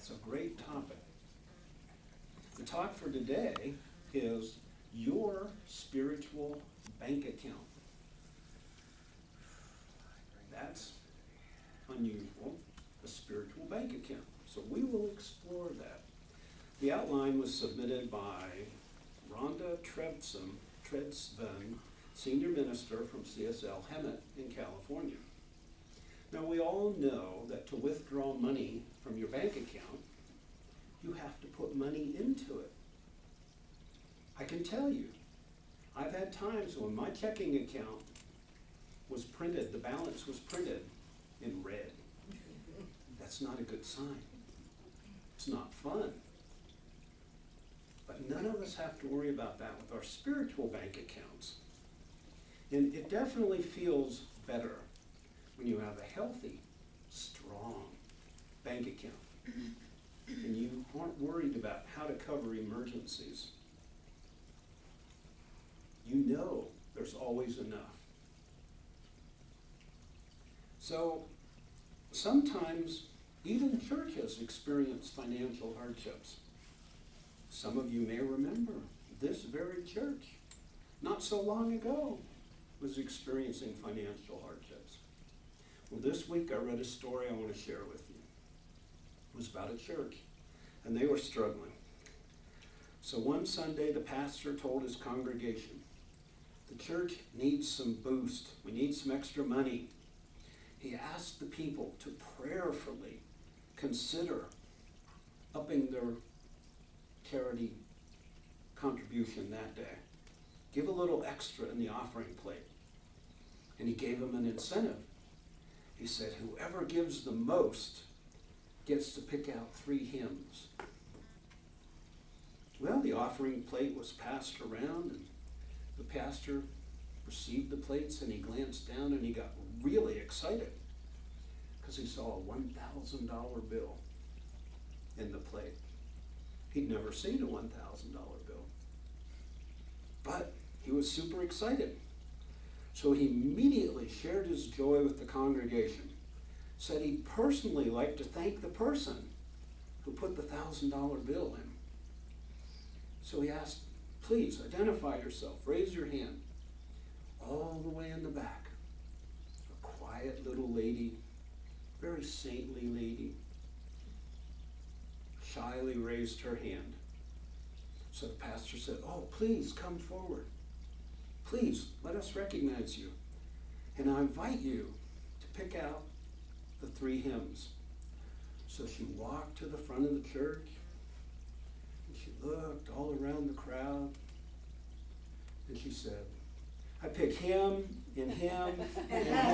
It's a great topic. The talk for today is your spiritual bank account. That's unusual, a spiritual bank account. So we will explore that. The outline was submitted by Rhonda Tredsman, Senior Minister from CSL Hemet in California. Now we all know that to withdraw money from your bank account, you have to put money into it. I can tell you, I've had times when my checking account was printed, the balance was printed in red. That's not a good sign. It's not fun. But none of us have to worry about that with our spiritual bank accounts. And it definitely feels better when you have a healthy, strong bank account. And you aren't worried about how to cover emergencies. You know there's always enough. So sometimes even churches experience financial hardships. Some of you may remember this very church, not so long ago, was experiencing financial hardships. Well, this week I read a story I want to share with you. It was about a church, and they were struggling. So one Sunday, the pastor told his congregation, the church needs some boost. We need some extra money. He asked the people to prayerfully consider upping their charity contribution that day. Give a little extra in the offering plate. And he gave them an incentive. He said, whoever gives the most gets to pick out 3 hymns. Well, the offering plate was passed around, and the pastor received the plates, and he glanced down and he got really excited because he saw a $1,000 bill in the plate. He'd never seen a $1,000 bill. But he was super excited. So he immediately shared his joy with the congregation. Said he'd personally like to thank the person who put the $1,000 bill in. So he asked, please identify yourself, raise your hand. All the way in the back, a quiet little lady, very saintly lady, shyly raised her hand. So the pastor said, oh, please come forward. Please, let us recognize you. And I invite you to pick out the 3 hymns. So she walked to the front of the church, and she looked all around the crowd, and she said, I pick him and him and him.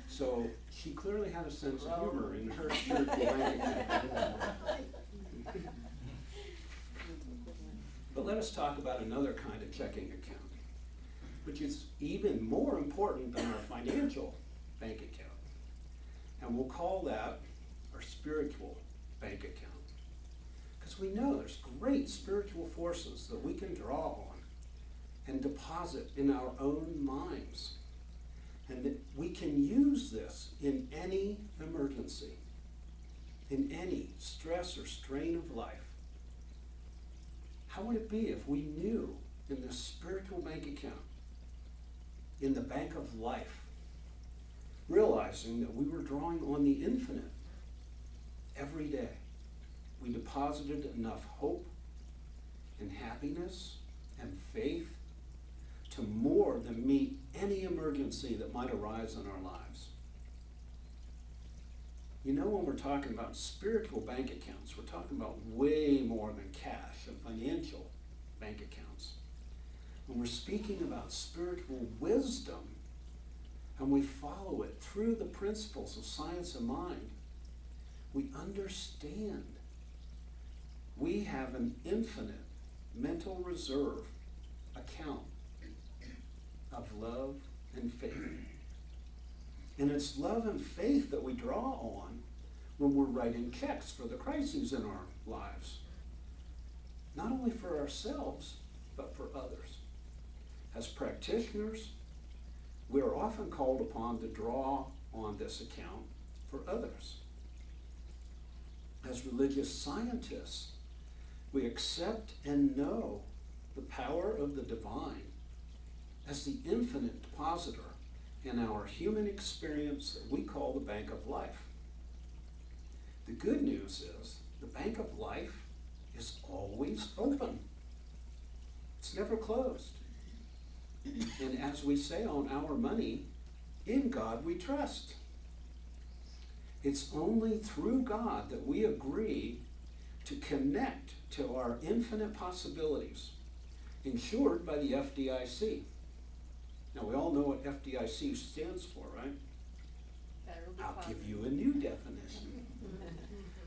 So she clearly had a sense of humor in her spiritual bank account. But let us talk about another kind of checking account, which is even more important than our financial bank account. And we'll call that our spiritual bank account. Because we know there's great spiritual forces that we can draw on and deposit in our own minds. And that we can use this in any emergency, in any stress or strain of life. How would it be if we knew in this spiritual bank account, in the bank of life, realizing that we were drawing on the infinite every day? We deposited enough hope and happiness and faith to more than meet any emergency that might arise in our lives. You know, when we're talking about spiritual bank accounts, we're talking about way more than cash and financial bank accounts. When we're speaking about spiritual wisdom, and we follow it through the principles of science and mind, we understand we have an infinite mental reserve account of love and faith. And it's love and faith that we draw on when we're writing checks for the crises in our lives. Not only for ourselves, but for others. As practitioners, we are often called upon to draw on this account for others. As religious scientists, we accept and know the power of the divine as the infinite depositor in our human experience that we call the bank of life. The good news is the bank of life is always open. It's never closed. And as we say on Our Money, in God we trust. It's only through God that we agree to connect to our infinite possibilities, insured by the FDIC. Now, we all know what FDIC stands for, right? I'll give you a new definition.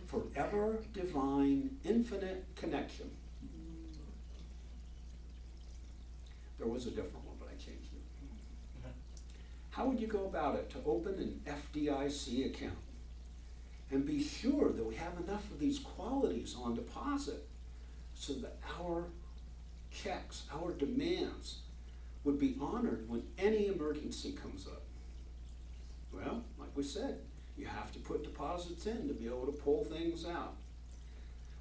Forever Divine Infinite Connection. There was a different one, but I changed it. How would you go about it to open an FDIC account and be sure that we have enough of these qualities on deposit so that our checks, our demands would be honored when any emergency comes up? Well, like we said, you have to put deposits in to be able to pull things out.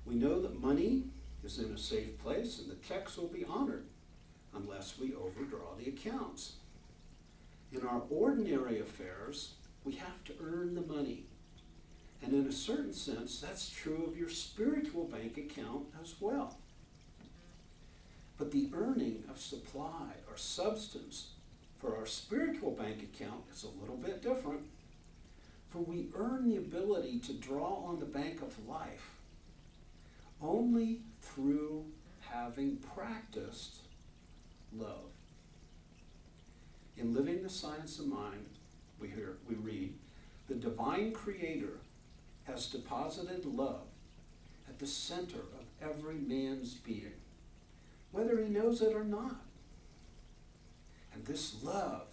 We know that money is in a safe place and the checks will be honored unless we overdraw the accounts. In our ordinary affairs, we have to earn the money. And in a certain sense, that's true of your spiritual bank account as well. But the earning of supply or substance for our spiritual bank account is a little bit different. For we earn the ability to draw on the bank of life only through having practiced love. In Living the Science of Mind, we read, the divine creator has deposited love at the center of every man's being, whether he knows it or not. And this love,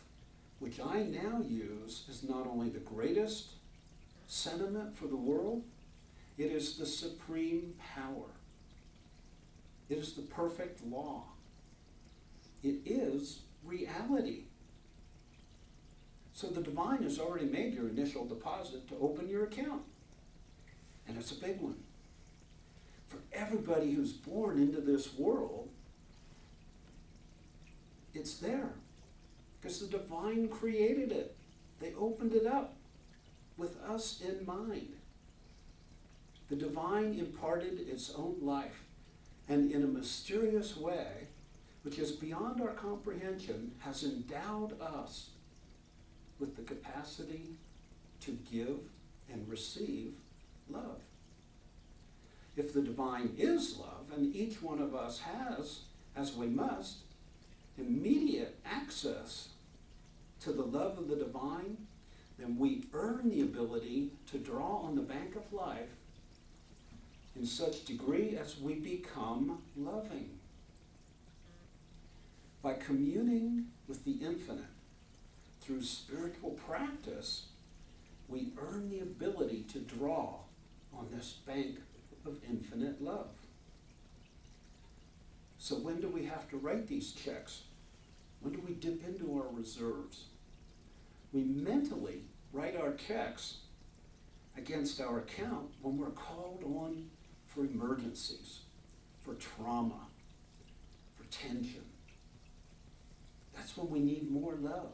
which I now use, is not only the greatest sentiment for the world, it is the supreme power. It is the perfect law. It is reality. So the divine has already made your initial deposit to open your account. And it's a big one. For everybody who's born into this world, it's there. Because the divine created it. They opened it up with us in mind. The divine imparted its own life, and in a mysterious way, which is beyond our comprehension, has endowed us with the capacity to give and receive love. If the divine is love, and each one of us has, as we must, immediate access to the love of the divine, then we earn the ability to draw on the bank of life in such degree as we become loving. By communing with the infinite through spiritual practice, we earn the ability to draw on this bank of infinite love. So when do we have to write these checks? When do we dip into our reserves? We mentally write our checks against our account when we're called on for emergencies, for trauma, for tension. That's when we need more love,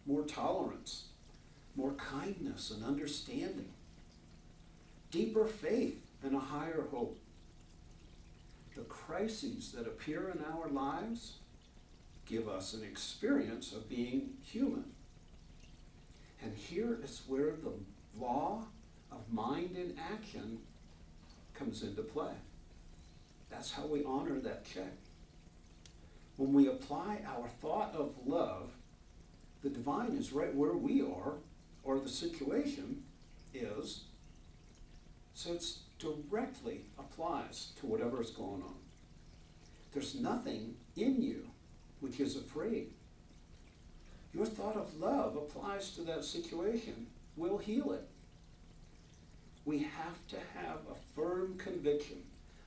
more tolerance, more kindness and understanding, deeper faith and a higher hope. The crises that appear in our lives give us an experience of being human. And here is where the law of mind in action comes into play. That's how we honor that check. When we apply our thought of love, the divine is right where we are, or the situation is, so it directly applies to whatever is going on. There's nothing in you which is afraid. Your thought of love applies to that situation, will heal it. We have to have a firm conviction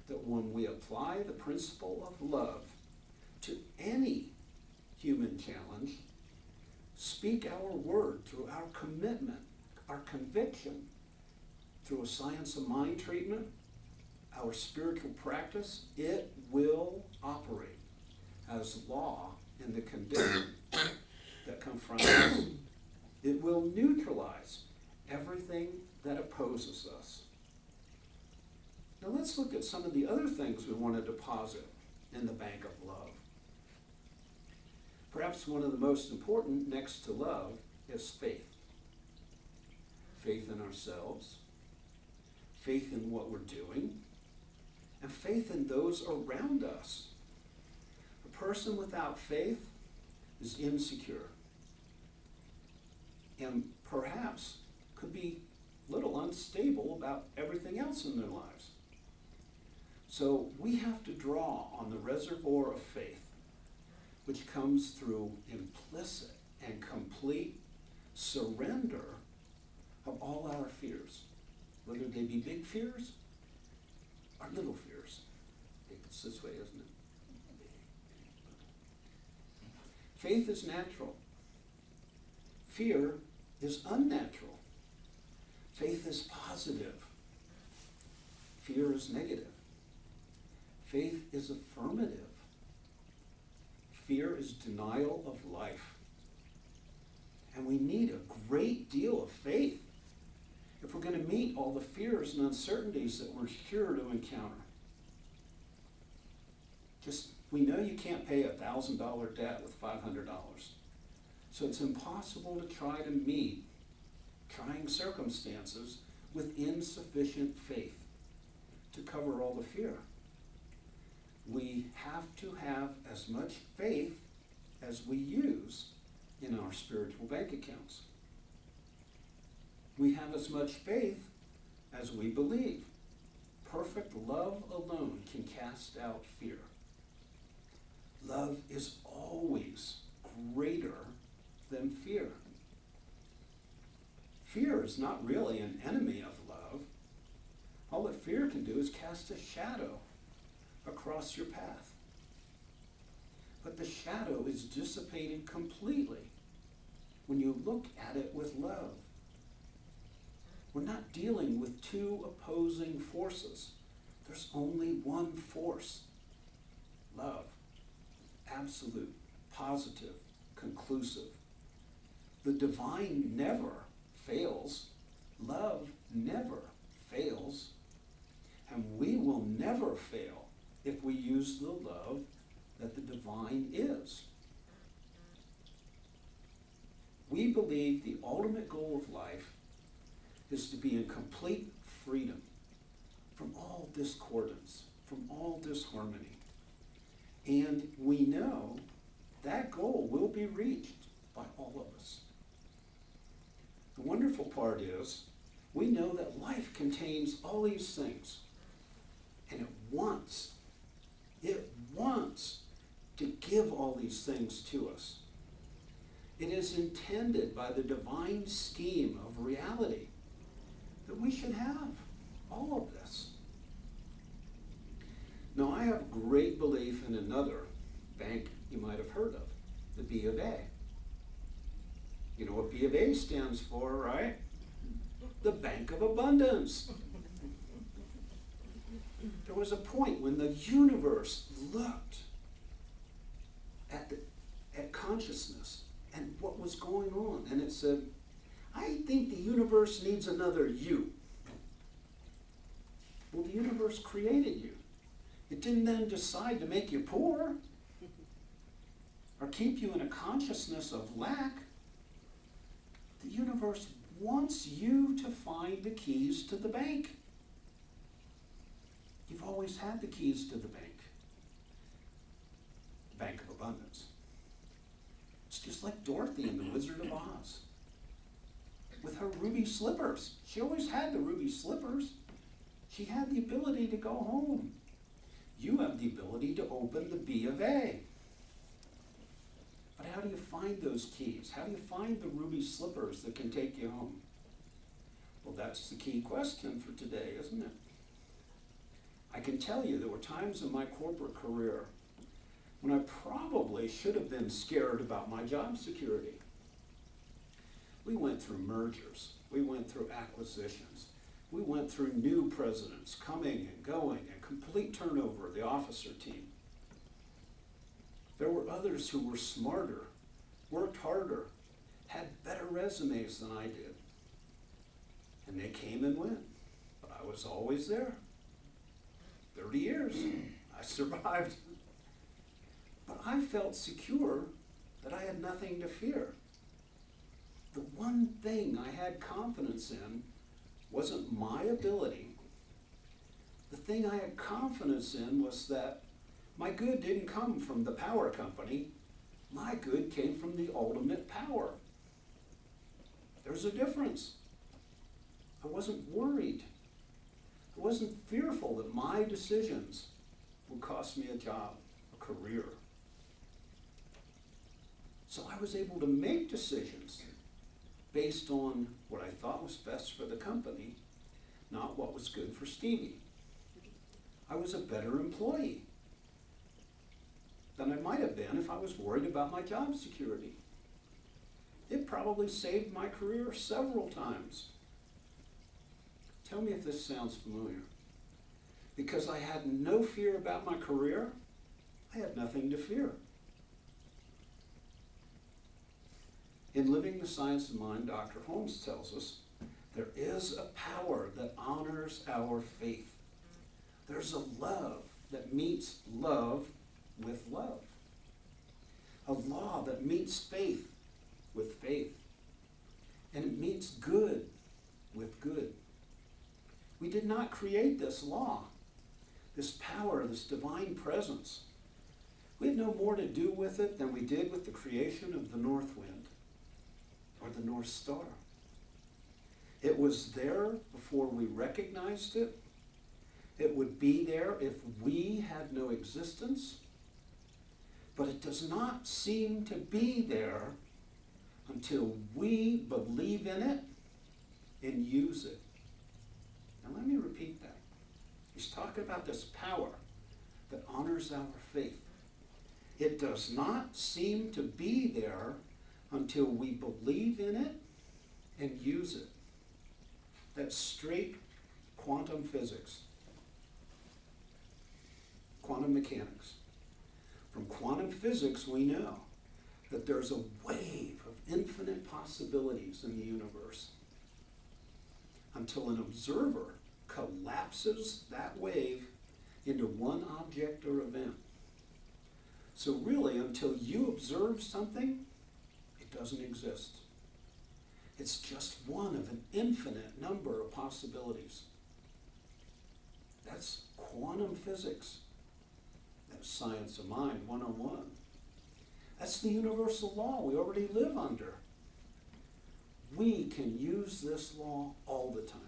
that when we apply the principle of love to any human challenge, speak our word, through our commitment, our conviction, through a science of mind treatment, our spiritual practice, it will operate as law in the condition that confronts us. It will neutralize everything that opposes us. Now let's look at some of the other things we want to deposit in the bank of love. Perhaps one of the most important next to love is faith. Faith in ourselves, faith in what we're doing, and faith in those around us. A person without faith is insecure and perhaps could be a little unstable about everything else in their lives. So we have to draw on the reservoir of faith, which comes through implicit and complete surrender of all our fears, whether they be big fears or little fears. It's this way, isn't it? Faith is natural. Fear is unnatural. Faith is positive. Fear is negative. Faith is affirmative. Fear is denial of life. And we need a great deal of faith if we're going to meet all the fears and uncertainties that we're sure to encounter. We know you can't pay a $1,000 debt with $500. So it's impossible to try to meet trying circumstances with insufficient faith to cover all the fear. We have to have as much faith as we use in our spiritual bank accounts. We have as much faith as we believe. Perfect love alone can cast out fear. Love is always greater than fear. Fear is not really an enemy of love. All that fear can do is cast a shadow across your path. But the shadow is dissipated completely when you look at it with love. We're not dealing with two opposing forces. There's only one force, love. Absolute, positive, conclusive. The divine never fails. Love never fails. And we will never fail if we use the love that the divine is. We believe the ultimate goal of life is to be in complete freedom from all discordance, from all disharmony. And we know that goal will be reached by all of us. The wonderful part is, we know that life contains all these things, and it wants to give all these things to us. It is intended by the divine scheme of reality that we should have all of this. Now, I have great belief in another bank you might have heard of, the B of A. You know what B of A stands for, right? The Bank of Abundance. There was a point when the universe looked at consciousness and what was going on, and it said, I think the universe needs another you. Well, the universe created you. It didn't then decide to make you poor or keep you in a consciousness of lack. The universe wants you to find the keys to the bank. You've always had the keys to the Bank of Abundance. It's just like Dorothy in The Wizard of Oz with her ruby slippers. She always had the ruby slippers. She had the ability to go home. You have the ability to open the B of A. But how do you find those keys? How do you find the ruby slippers that can take you home? Well, that's the key question for today, isn't it? I can tell you there were times in my corporate career when I probably should have been scared about my job security. We went through mergers. We went through acquisitions. We went through new presidents coming and going and complete turnover of the officer team. There were others who were smarter, worked harder, had better resumes than I did. And they came and went, but I was always there. 30 years, I survived. But I felt secure that I had nothing to fear. The one thing I had confidence in wasn't my ability. The thing I had confidence in was that my good didn't come from the power company. My good came from the ultimate power. There's a difference. I wasn't worried. I wasn't fearful that my decisions would cost me a job, a career. So I was able to make decisions based on what I thought was best for the company, not what was good for Stevie. I was a better employee than I might have been if I was worried about my job security. It probably saved my career several times. Tell me if this sounds familiar. Because I had no fear about my career, I had nothing to fear. In Living the Science of Mind, Dr. Holmes tells us there is a power that honors our faith. There's a love that meets love with love. A law that meets faith with faith. And it meets good with good. We did not create this law, this power, this divine presence. We had no more to do with it than we did with the creation of the north wind or the North Star. It was there before we recognized it. It would be there if we had no existence. But it does not seem to be there until we believe in it and use it. Now let me repeat that. He's talking about this power that honors our faith. It does not seem to be there until we believe in it and use it. That's straight quantum physics, quantum mechanics. From quantum physics, we know that there's a wave of infinite possibilities in the universe until an observer collapses that wave into one object or event. So really, until you observe something, it doesn't exist. It's just one of an infinite number of possibilities. That's quantum physics. That's Science of Mind 101. That's the universal law we already live under. We can use this law all the time.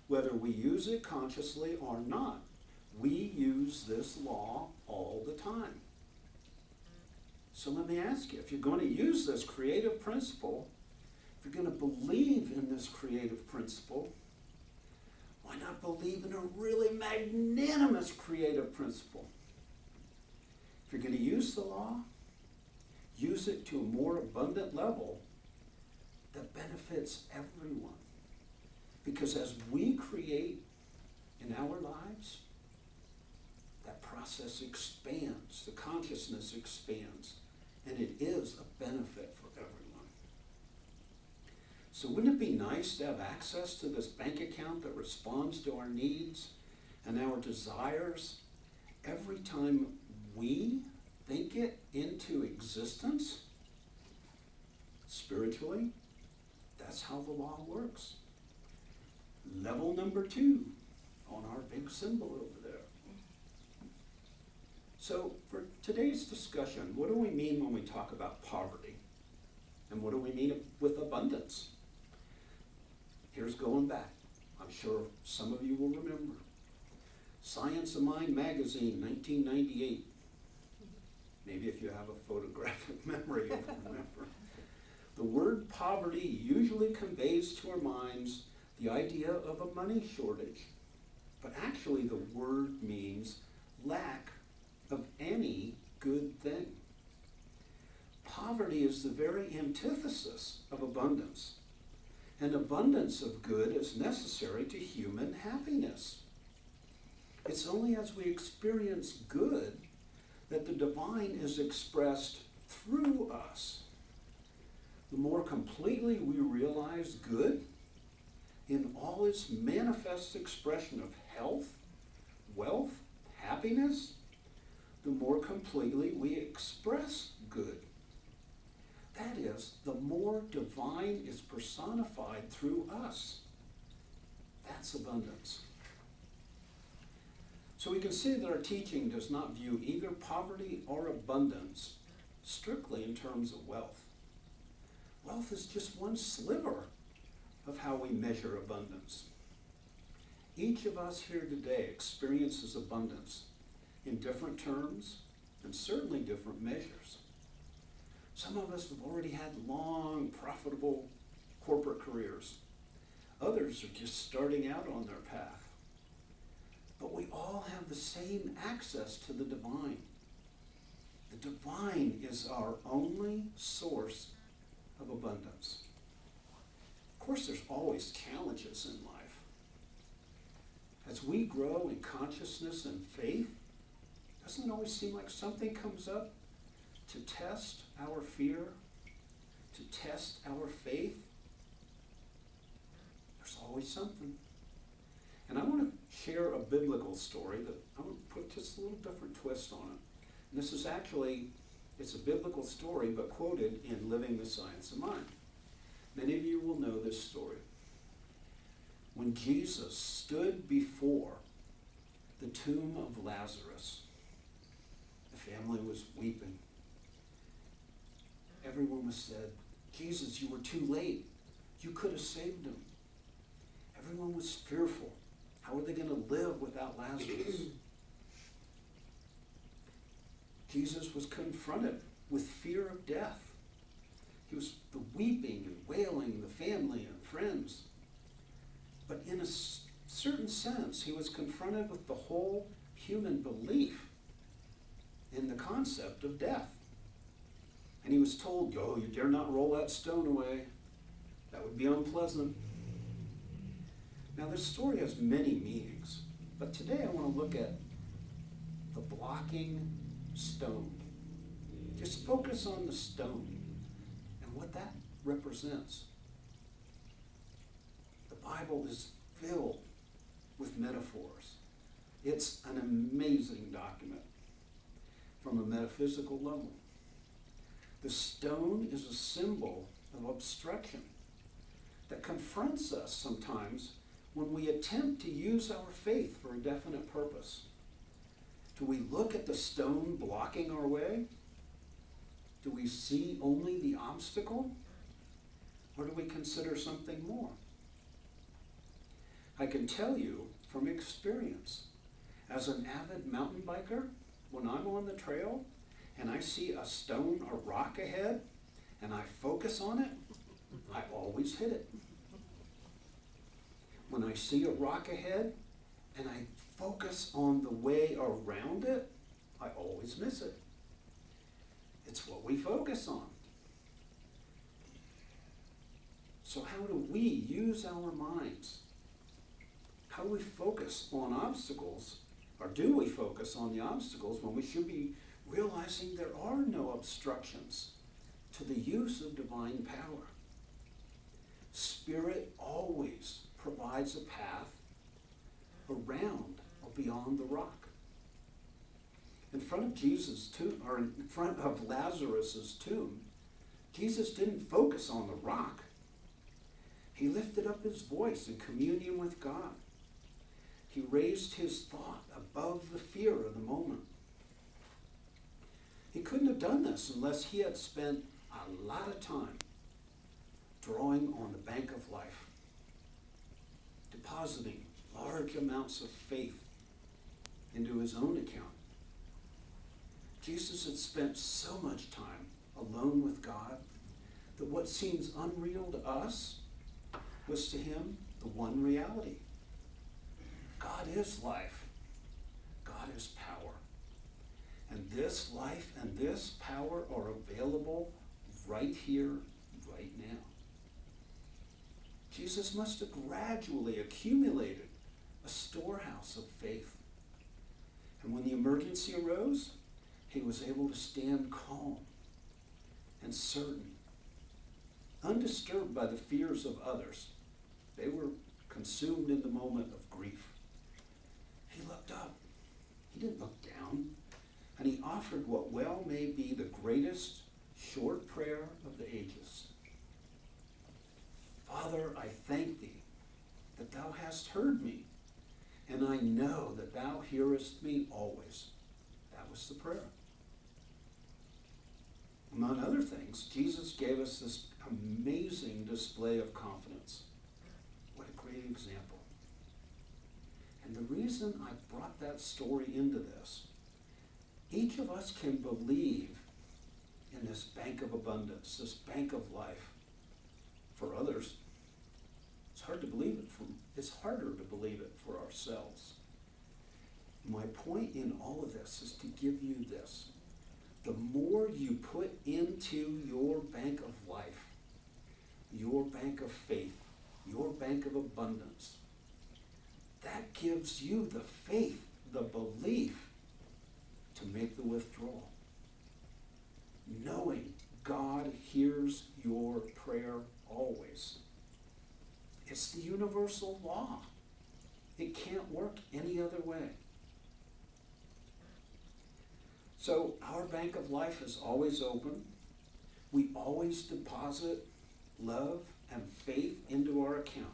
Whether we use it consciously or not, we use this law all the time. So let me ask you, if you're going to use this creative principle, if you're going to believe in this creative principle, why not believe in a really magnanimous creative principle? If you're going to use the law, use it to a more abundant level that benefits everyone. Because as we create in our lives, that process expands, the consciousness expands, and it is a benefit for everyone. So wouldn't it be nice to have access to this bank account that responds to our needs and our desires every time we think it into existence? Spiritually, that's how the law works. Level number 2 on our big symbol over there. So for today's discussion, what do we mean when we talk about poverty? And what do we mean with abundance? Here's going back. I'm sure some of you will remember. Science of Mind magazine, 1998. Maybe if you have a photographic memory, you can remember. The word poverty usually conveys to our minds the idea of a money shortage. But actually the word means lack of any good thing. poverty is the very antithesis of abundance. An abundance of good is necessary to human happiness. It's only as we experience good that the divine is expressed through us. The more completely we realize good in all its manifest expression of health, wealth, happiness, the more completely we express good. That is, the more divine is personified through us. That's abundance. So we can see that our teaching does not view either poverty or abundance strictly in terms of wealth. Wealth is just one sliver of how we measure abundance. Each of us here today experiences abundance in different terms and certainly different measures. Some of us have already had long, profitable corporate careers. Others are just starting out on their path. But we all have the same access to the divine. The divine is our only source of abundance. Of course, there's always challenges in life. As we grow in consciousness and faith, doesn't it always seem like something comes up to test our fear, to test our faith? There's always something. And I want to share a biblical story that I want to put just a little different twist on it. And this is actually, it's a biblical story, but quoted in Living the Science of Mind. Many of you will know this story. When Jesus stood before the tomb of Lazarus, the family was weeping. Everyone was said, Jesus, you were too late. You could have saved him. Everyone was fearful. How are they going to live without Lazarus? Jesus was confronted with fear of death. He was the weeping and wailing, the family and friends. But in a certain sense, he was confronted with the whole human belief in the concept of death. And he was told, "Oh, you dare not roll that stone away. That would be unpleasant." Now, this story has many meanings, but today I want to look at the blocking stone. Just focus on the stone and what that represents. The Bible is filled with metaphors. It's an amazing document from a metaphysical level. The stone is a symbol of obstruction that confronts us sometimes when we attempt to use our faith for a definite purpose. Do we look at the stone blocking our way? Do we see only the obstacle? Or do we consider something more? I can tell you from experience, as an avid mountain biker, when I'm on the trail and I see a stone or rock ahead and I focus on it, I always hit it. When I see a rock ahead and I focus on the way around it, I always miss it. It's what we focus on. So how do we use our minds? How do we focus on obstacles? Or do we focus on the obstacles when we should be realizing there are no obstructions to the use of divine power? Spirit always provides a path around or beyond the rock. In front of Jesus' tomb, or in front of Lazarus' tomb, Jesus didn't focus on the rock. He lifted up his voice in communion with God. He raised his thought above the fear of the moment. He couldn't have done this unless he had spent a lot of time drawing on the bank of life, depositing large amounts of faith into his own account. Jesus had spent so much time alone with God that what seems unreal to us was to him the one reality. God is life. God is power. And this life and this power are available right here, right now. Jesus must have gradually accumulated a storehouse of faith. And when the emergency arose, he was able to stand calm and certain, undisturbed by the fears of others. They were consumed in the moment of grief. He looked up. He didn't look down. And he offered what well may be the greatest short prayer of the ages. Father, I thank thee that thou hast heard me, and I know that thou hearest me always. That was the prayer. Among other things, Jesus gave us this amazing display of confidence. What a great example. And the reason I brought that story into this, each of us can believe in this bank of abundance, this bank of life. For others, it's harder to believe it for ourselves. My point in all of this is to give you this. The more you put into your bank of life, your bank of faith, your bank of abundance, that gives you the faith, the belief to make the withdrawal. Knowing God hears your prayer always. It's the universal law. It can't work any other way. So our bank of life is always open. We always deposit love and faith into our account.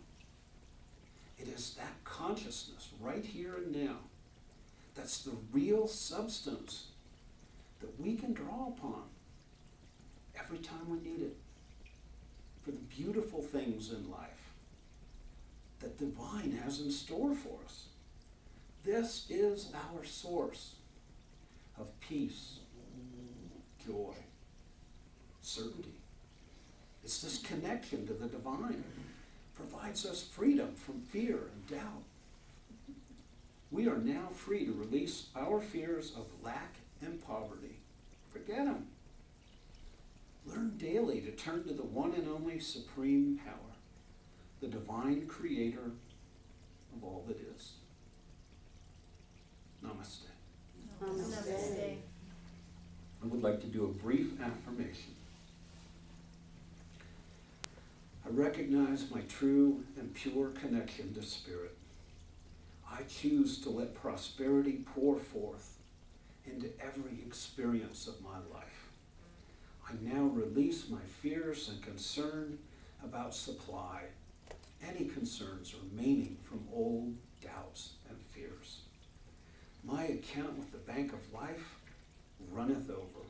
It is that consciousness right here and now that's the real substance that we can draw upon every time we need it for the beautiful things in life that divine has in store for us. This is our source of peace, joy, certainty. It's this connection to the divine provides us freedom from fear and doubt. We are now free to release our fears of lack and poverty. Forget them. Learn daily to turn to the one and only supreme power, the divine creator of all that is. Namaste. Namaste. I would like to do a brief affirmation. I recognize my true and pure connection to Spirit. I choose to let prosperity pour forth into every experience of my life. I now release my fears and concern about supply, any concerns remaining from old doubts and fears. My account with the bank of life runneth over.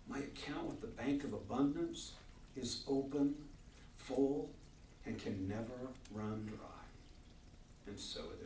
My account with the bank of abundance is open, full, and can never run dry. And so it